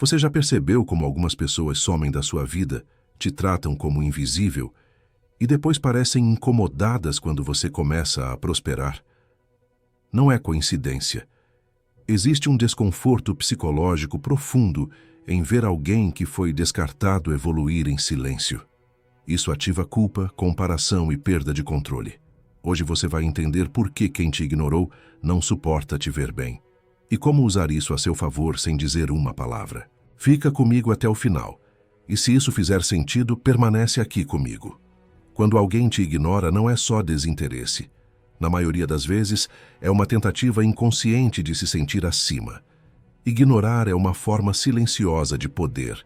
Você já percebeu como algumas pessoas somem da sua vida, te tratam como invisível e depois parecem incomodadas quando você começa a prosperar? Não é coincidência. Existe um desconforto psicológico profundo em ver alguém que foi descartado evoluir em silêncio. Isso ativa culpa, comparação e perda de controle. Hoje você vai entender por que quem te ignorou não suporta te ver bem e como usar isso a seu favor sem dizer uma palavra. Fica comigo até o final, e se isso fizer sentido, permanece aqui comigo. Quando alguém te ignora, não é só desinteresse. Na maioria das vezes, é uma tentativa inconsciente de se sentir acima. Ignorar é uma forma silenciosa de poder.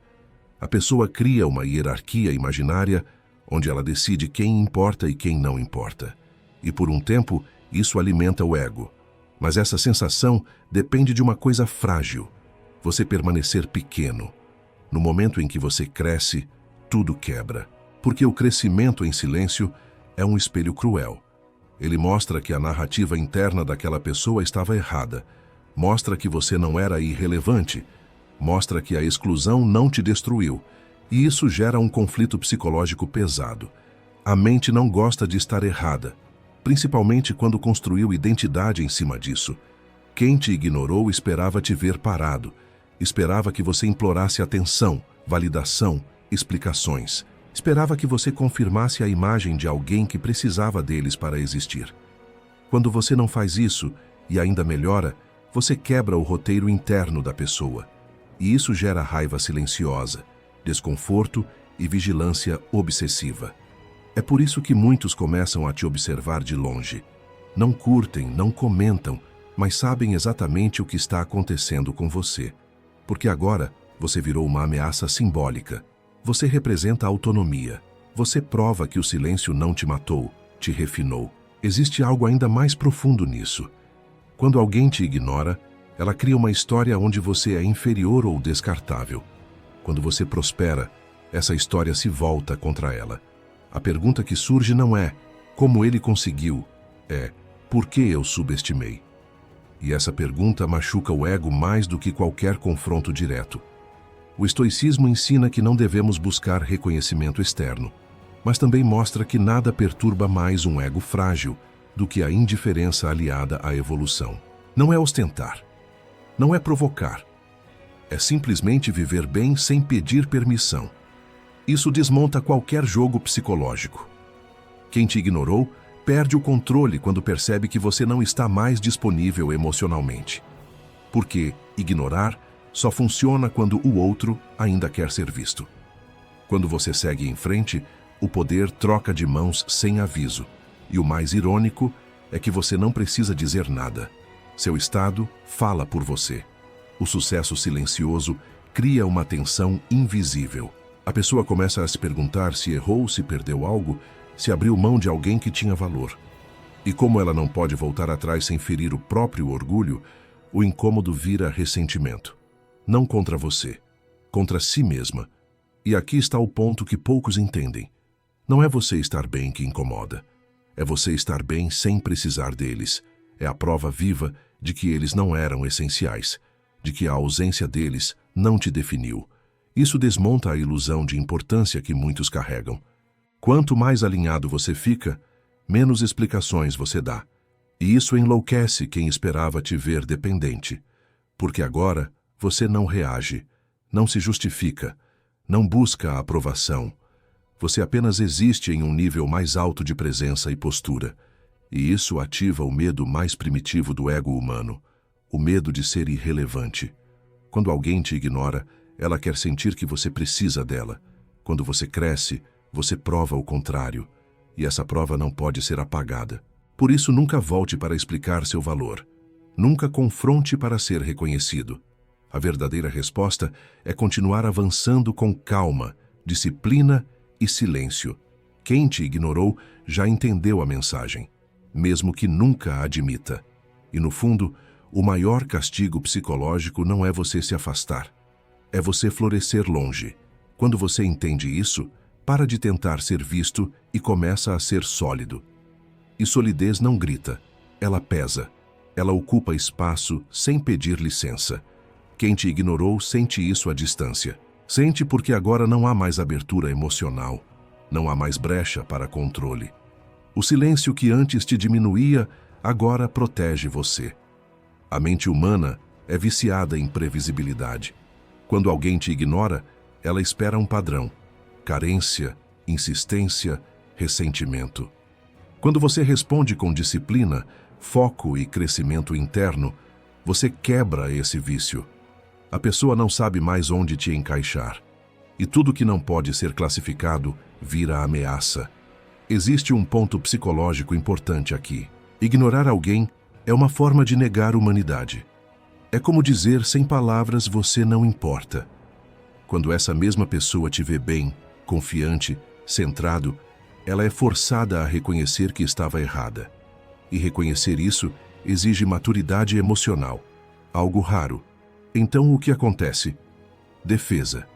A pessoa cria uma hierarquia imaginária onde ela decide quem importa e quem não importa. E por um tempo, isso alimenta o ego. Mas essa sensação depende de uma coisa frágil: você permanecer pequeno. No momento em que você cresce, tudo quebra. Porque o crescimento em silêncio é um espelho cruel. Ele mostra que a narrativa interna daquela pessoa estava errada. Mostra que você não era irrelevante. Mostra que a exclusão não te destruiu. E isso gera um conflito psicológico pesado. A mente não gosta de estar errada, principalmente quando construiu identidade em cima disso. Quem te ignorou esperava te ver parado. Esperava que você implorasse atenção, validação, explicações. Esperava que você confirmasse a imagem de alguém que precisava deles para existir. Quando você não faz isso, e ainda melhora, você quebra o roteiro interno da pessoa. E isso gera raiva silenciosa, desconforto e vigilância obsessiva. É por isso que muitos começam a te observar de longe. Não curtem, não comentam, mas sabem exatamente o que está acontecendo com você. Porque agora você virou uma ameaça simbólica. Você representa a autonomia. Você prova que o silêncio não te matou, te refinou. Existe algo ainda mais profundo nisso. Quando alguém te ignora, ela cria uma história onde você é inferior ou descartável. Quando você prospera, essa história se volta contra ela. A pergunta que surge não é como ele conseguiu, é por que eu subestimei. E essa pergunta machuca o ego mais do que qualquer confronto direto. O estoicismo ensina que não devemos buscar reconhecimento externo, mas também mostra que nada perturba mais um ego frágil do que a indiferença aliada à evolução. Não é ostentar, não é provocar, é simplesmente viver bem sem pedir permissão. Isso desmonta qualquer jogo psicológico. Quem te ignorou perde o controle quando percebe que você não está mais disponível emocionalmente. Porque ignorar só funciona quando o outro ainda quer ser visto. Quando você segue em frente, o poder troca de mãos sem aviso. E o mais irônico é que você não precisa dizer nada. Seu estado fala por você. O sucesso silencioso cria uma tensão invisível. A pessoa começa a se perguntar se errou, se perdeu algo, se abriu mão de alguém que tinha valor. E como ela não pode voltar atrás sem ferir o próprio orgulho, o incômodo vira ressentimento. Não contra você, contra si mesma. E aqui está o ponto que poucos entendem. Não é você estar bem que incomoda. É você estar bem sem precisar deles. É a prova viva de que eles não eram essenciais, de que a ausência deles não te definiu. Isso desmonta a ilusão de importância que muitos carregam. Quanto mais alinhado você fica, menos explicações você dá. E isso enlouquece quem esperava te ver dependente. Porque agora você não reage, não se justifica, não busca a aprovação. Você apenas existe em um nível mais alto de presença e postura. E isso ativa o medo mais primitivo do ego humano, o medo de ser irrelevante. Quando alguém te ignora, ela quer sentir que você precisa dela. Quando você cresce, você prova o contrário. E essa prova não pode ser apagada. Por isso, nunca volte para explicar seu valor. Nunca confronte para ser reconhecido. A verdadeira resposta é continuar avançando com calma, disciplina e silêncio. Quem te ignorou já entendeu a mensagem, mesmo que nunca a admita. E no fundo, o maior castigo psicológico não é você se afastar. É você florescer longe. Quando você entende isso, para de tentar ser visto e começa a ser sólido. E solidez não grita, ela pesa. Ela ocupa espaço sem pedir licença. Quem te ignorou sente isso à distância. Sente porque agora não há mais abertura emocional, não há mais brecha para controle. O silêncio que antes te diminuía, agora protege você. A mente humana é viciada em previsibilidade. Quando alguém te ignora, ela espera um padrão: carência, insistência, ressentimento. Quando você responde com disciplina, foco e crescimento interno, você quebra esse vício. A pessoa não sabe mais onde te encaixar. E tudo que não pode ser classificado vira ameaça. Existe um ponto psicológico importante aqui. Ignorar alguém é uma forma de negar humanidade. É como dizer sem palavras: você não importa. Quando essa mesma pessoa te vê bem, confiante, centrado, ela é forçada a reconhecer que estava errada. E reconhecer isso exige maturidade emocional, algo raro. Então o que acontece? Defesa.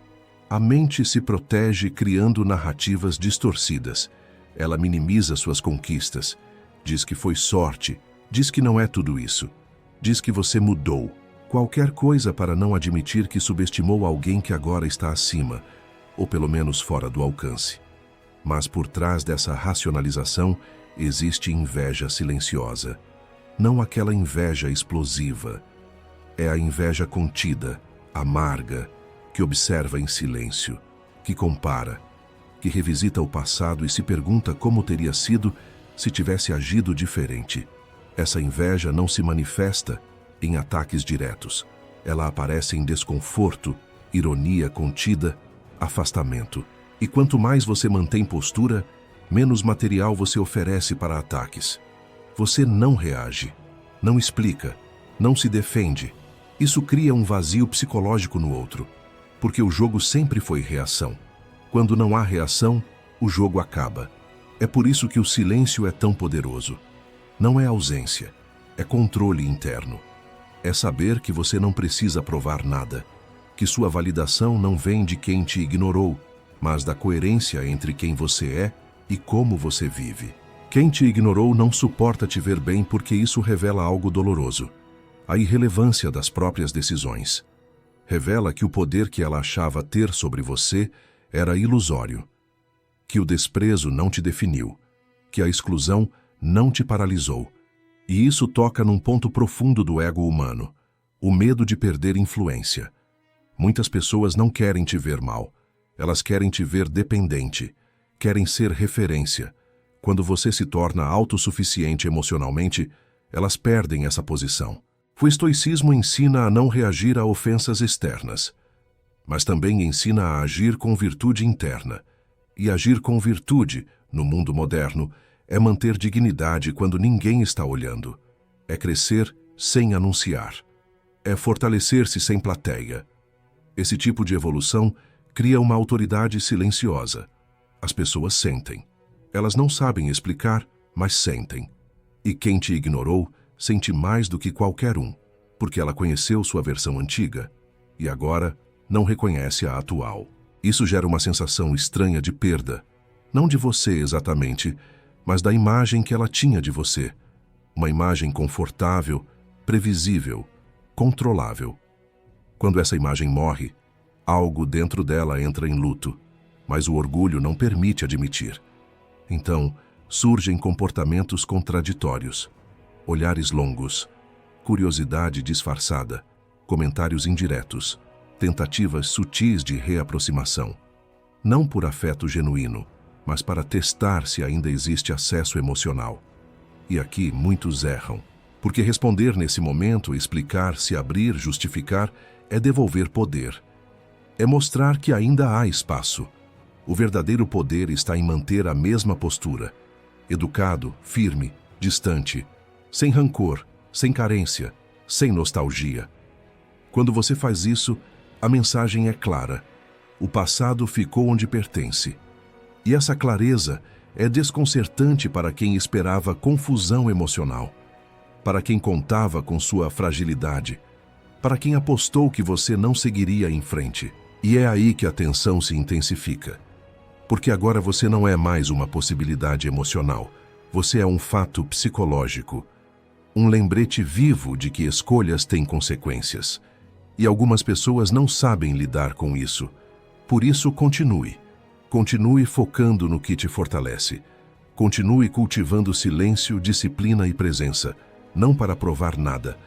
A mente se protege criando narrativas distorcidas. Ela minimiza suas conquistas, diz que foi sorte, diz que não é tudo isso, diz que você mudou. Qualquer coisa para não admitir que subestimou alguém que agora está acima, ou pelo menos fora do alcance. Mas por trás dessa racionalização existe inveja silenciosa. Não aquela inveja explosiva. É a inveja contida, amarga, que observa em silêncio, que compara, que revisita o passado e se pergunta como teria sido se tivesse agido diferente. Essa inveja não se manifesta em ataques diretos. Ela aparece em desconforto, ironia contida, afastamento. E quanto mais você mantém postura, menos material você oferece para ataques. Você não reage, não explica, não se defende. Isso cria um vazio psicológico no outro, porque o jogo sempre foi reação. Quando não há reação, o jogo acaba. É por isso que o silêncio é tão poderoso. Não é ausência, é controle interno. É saber que você não precisa provar nada, que sua validação não vem de quem te ignorou, mas da coerência entre quem você é e como você vive. Quem te ignorou não suporta te ver bem porque isso revela algo doloroso: a irrelevância das próprias decisões. Revela que o poder que ela achava ter sobre você era ilusório, que o desprezo não te definiu, que a exclusão não te paralisou. E isso toca num ponto profundo do ego humano: o medo de perder influência. Muitas pessoas não querem te ver mal, elas querem te ver dependente, querem ser referência. Quando você se torna autossuficiente emocionalmente, elas perdem essa posição. O estoicismo ensina a não reagir a ofensas externas, mas também ensina a agir com virtude interna. E agir com virtude, no mundo moderno, é manter dignidade quando ninguém está olhando. É crescer sem anunciar. É fortalecer-se sem plateia. Esse tipo de evolução cria uma autoridade silenciosa. As pessoas sentem. Elas não sabem explicar, mas sentem. E quem te ignorou sente mais do que qualquer um, porque ela conheceu sua versão antiga e agora não reconhece a atual. Isso gera uma sensação estranha de perda, não de você exatamente, mas da imagem que ela tinha de você. Uma imagem confortável, previsível, controlável. Quando essa imagem morre, algo dentro dela entra em luto, mas o orgulho não permite admitir. Então, surgem comportamentos contraditórios, olhares longos, curiosidade disfarçada, comentários indiretos, tentativas sutis de reaproximação. Não por afeto genuíno, mas para testar se ainda existe acesso emocional. E aqui muitos erram, porque responder nesse momento, explicar, se abrir, justificar, é devolver poder. É mostrar que ainda há espaço. O verdadeiro poder está em manter a mesma postura, educado, firme, distante, sem rancor, sem carência, sem nostalgia. Quando você faz isso, a mensagem é clara. O passado ficou onde pertence. E essa clareza é desconcertante para quem esperava confusão emocional, para quem contava com sua fragilidade, para quem apostou que você não seguiria em frente. E é aí que a tensão se intensifica. Porque agora você não é mais uma possibilidade emocional, você é um fato psicológico, um lembrete vivo de que escolhas têm consequências. E algumas pessoas não sabem lidar com isso. Por isso, continue. Continue focando no que te fortalece. Continue cultivando silêncio, disciplina e presença, não para provar nada,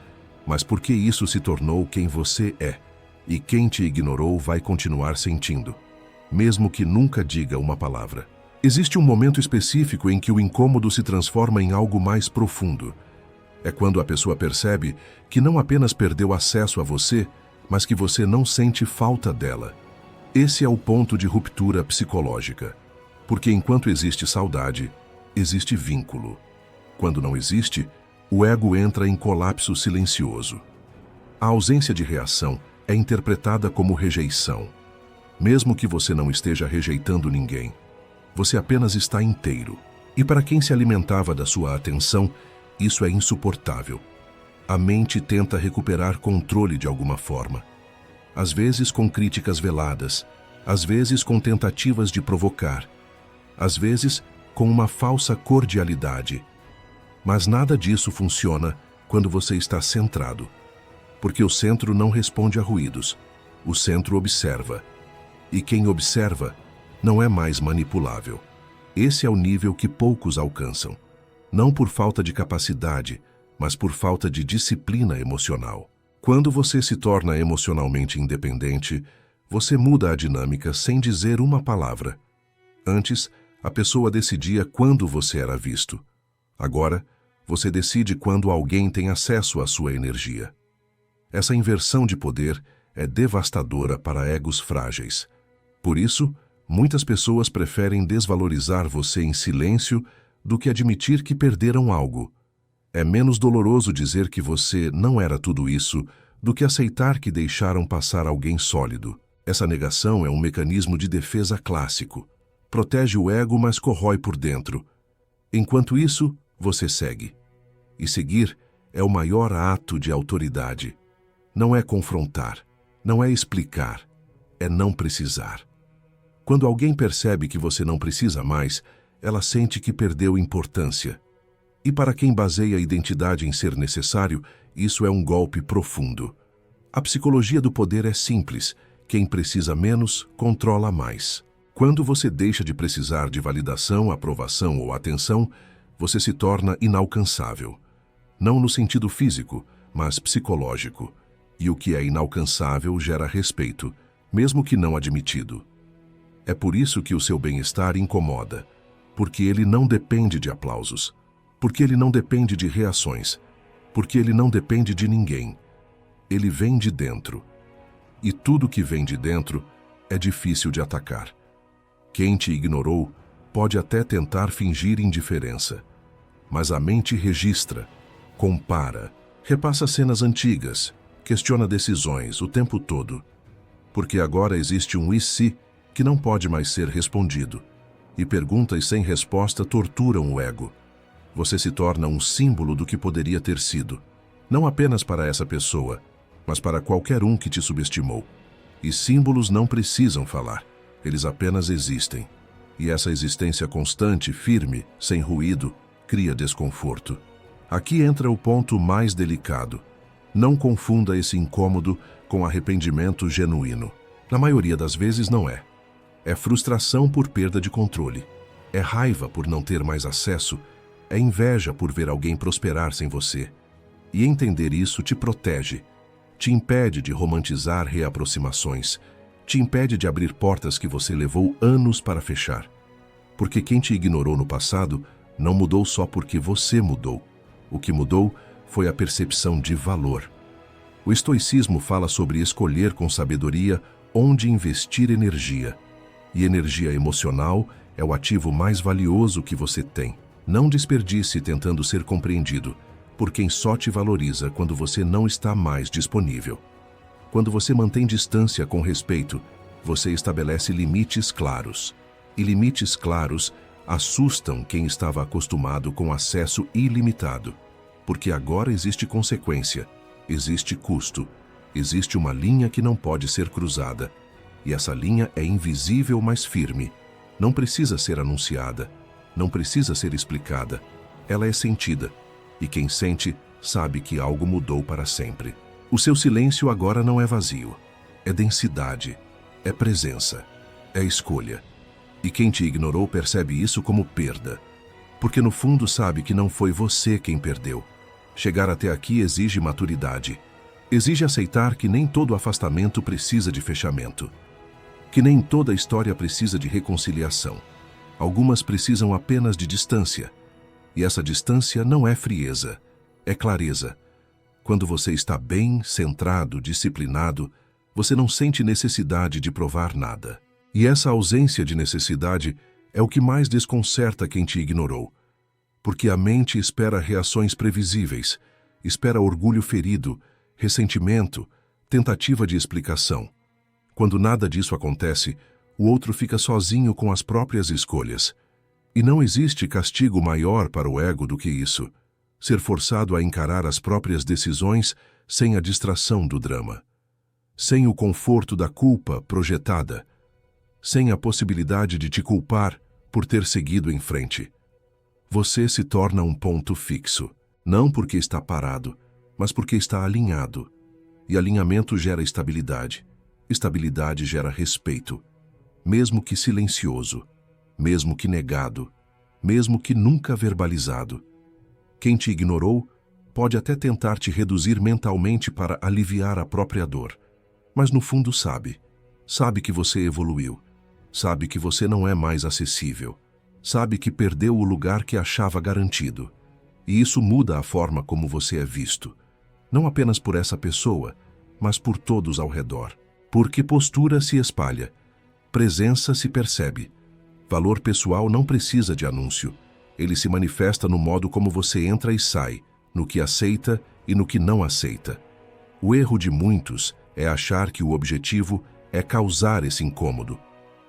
mas porque isso se tornou quem você é. E quem te ignorou vai continuar sentindo, mesmo que nunca diga uma palavra. Existe um momento específico em que o incômodo se transforma em algo mais profundo. É quando a pessoa percebe que não apenas perdeu acesso a você, mas que você não sente falta dela. Esse é o ponto de ruptura psicológica. Porque enquanto existe saudade, existe vínculo. Quando não existe, o ego entra em colapso silencioso. A ausência de reação é interpretada como rejeição. Mesmo que você não esteja rejeitando ninguém, você apenas está inteiro. E para quem se alimentava da sua atenção, isso é insuportável. A mente tenta recuperar controle de alguma forma. Às vezes com críticas veladas, às vezes com tentativas de provocar, às vezes com uma falsa cordialidade. Mas nada disso funciona quando você está centrado. Porque o centro não responde a ruídos, o centro observa. E quem observa não é mais manipulável. Esse é o nível que poucos alcançam. Não por falta de capacidade, mas por falta de disciplina emocional. Quando você se torna emocionalmente independente, você muda a dinâmica sem dizer uma palavra. Antes, a pessoa decidia quando você era visto. Agora, você decide quando alguém tem acesso à sua energia. Essa inversão de poder é devastadora para egos frágeis. Por isso, muitas pessoas preferem desvalorizar você em silêncio do que admitir que perderam algo. É menos doloroso dizer que você não era tudo isso do que aceitar que deixaram passar alguém sólido. Essa negação é um mecanismo de defesa clássico. Protege o ego, mas corrói por dentro. Enquanto isso, você segue. E seguir é o maior ato de autoridade. Não é confrontar, não é explicar, é não precisar. Quando alguém percebe que você não precisa mais, ela sente que perdeu importância. E para quem baseia a identidade em ser necessário, isso é um golpe profundo. A psicologia do poder é simples. Quem precisa menos, controla mais. Quando você deixa de precisar de validação, aprovação ou atenção, você se torna inalcançável. Não no sentido físico, mas psicológico. E o que é inalcançável gera respeito, mesmo que não admitido. É por isso que o seu bem-estar incomoda, porque ele não depende de aplausos, porque ele não depende de reações, porque ele não depende de ninguém. Ele vem de dentro. E tudo que vem de dentro é difícil de atacar. Quem te ignorou pode até tentar fingir indiferença, mas a mente registra, compara, repassa cenas antigas, questiona decisões o tempo todo. Porque agora existe um e se que não pode mais ser respondido, e perguntas sem resposta torturam o ego. Você se torna um símbolo do que poderia ter sido, não apenas para essa pessoa, mas para qualquer um que te subestimou. E símbolos não precisam falar, eles apenas existem. E essa existência constante, firme, sem ruído, cria desconforto. Aqui entra o ponto mais delicado. Não confunda esse incômodo com arrependimento genuíno. Na maioria das vezes não é. É frustração por perda de controle. É raiva por não ter mais acesso. É inveja por ver alguém prosperar sem você. E entender isso te protege. Te impede de romantizar reaproximações. Te impede de abrir portas que você levou anos para fechar. Porque quem te ignorou no passado não mudou só porque você mudou. O que mudou foi a percepção de valor. O estoicismo fala sobre escolher com sabedoria onde investir energia. E energia emocional é o ativo mais valioso que você tem. Não desperdice tentando ser compreendido por quem só te valoriza quando você não está mais disponível. Quando você mantém distância com respeito, você estabelece limites claros. E limites claros assustam quem estava acostumado com acesso ilimitado. Porque agora existe consequência, existe custo, existe uma linha que não pode ser cruzada. E essa linha é invisível, mas firme. Não precisa ser anunciada, não precisa ser explicada. Ela é sentida, e quem sente sabe que algo mudou para sempre. O seu silêncio agora não é vazio. É densidade, é presença, é escolha. E quem te ignorou percebe isso como perda, porque no fundo sabe que não foi você quem perdeu. Chegar até aqui exige maturidade. Exige aceitar que nem todo afastamento precisa de fechamento, que nem toda história precisa de reconciliação. Algumas precisam apenas de distância. E essa distância não é frieza, é clareza. Quando você está bem, centrado, disciplinado, você não sente necessidade de provar nada. E essa ausência de necessidade é o que mais desconcerta quem te ignorou. Porque a mente espera reações previsíveis, espera orgulho ferido, ressentimento, tentativa de explicação. Quando nada disso acontece, o outro fica sozinho com as próprias escolhas. E não existe castigo maior para o ego do que isso: ser forçado a encarar as próprias decisões sem a distração do drama, sem o conforto da culpa projetada, sem a possibilidade de te culpar por ter seguido em frente. Você se torna um ponto fixo, não porque está parado, mas porque está alinhado. E alinhamento gera estabilidade. Estabilidade gera respeito, mesmo que silencioso, mesmo que negado, mesmo que nunca verbalizado. Quem te ignorou pode até tentar te reduzir mentalmente para aliviar a própria dor, mas no fundo sabe que você evoluiu, sabe que você não é mais acessível, sabe que perdeu o lugar que achava garantido. E isso muda a forma como você é visto, não apenas por essa pessoa, mas por todos ao redor. Porque postura se espalha, presença se percebe. Valor pessoal não precisa de anúncio. Ele se manifesta no modo como você entra e sai, no que aceita e no que não aceita. O erro de muitos é achar que o objetivo é causar esse incômodo.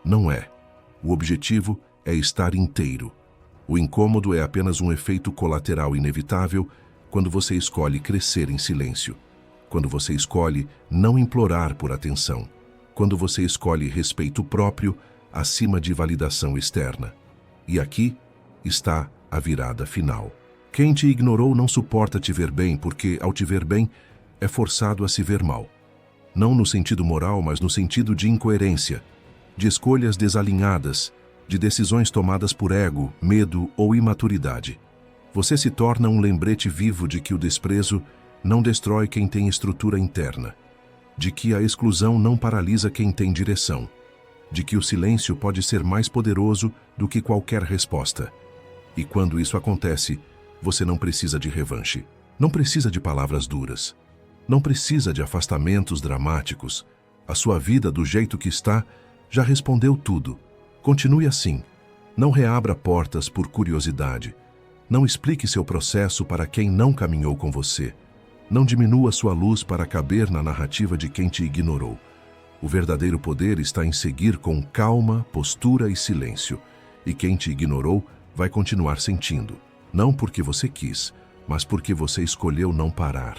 Não é. O objetivo é estar inteiro. O incômodo é apenas um efeito colateral inevitável quando você escolhe crescer em silêncio, quando você escolhe não implorar por atenção, quando você escolhe respeito próprio acima de validação externa. E aqui está a virada final. Quem te ignorou não suporta te ver bem porque, ao te ver bem, é forçado a se ver mal. Não no sentido moral, mas no sentido de incoerência, de escolhas desalinhadas, de decisões tomadas por ego, medo ou imaturidade. Você se torna um lembrete vivo de que o desprezo não destrói quem tem estrutura interna, de que a exclusão não paralisa quem tem direção, de que o silêncio pode ser mais poderoso do que qualquer resposta. E quando isso acontece, você não precisa de revanche, não precisa de palavras duras, não precisa de afastamentos dramáticos. A sua vida, do jeito que está, já respondeu tudo. Continue assim. Não reabra portas por curiosidade. Não explique seu processo para quem não caminhou com você. Não diminua sua luz para caber na narrativa de quem te ignorou. O verdadeiro poder está em seguir com calma, postura e silêncio. E quem te ignorou vai continuar sentindo. Não porque você quis, mas porque você escolheu não parar.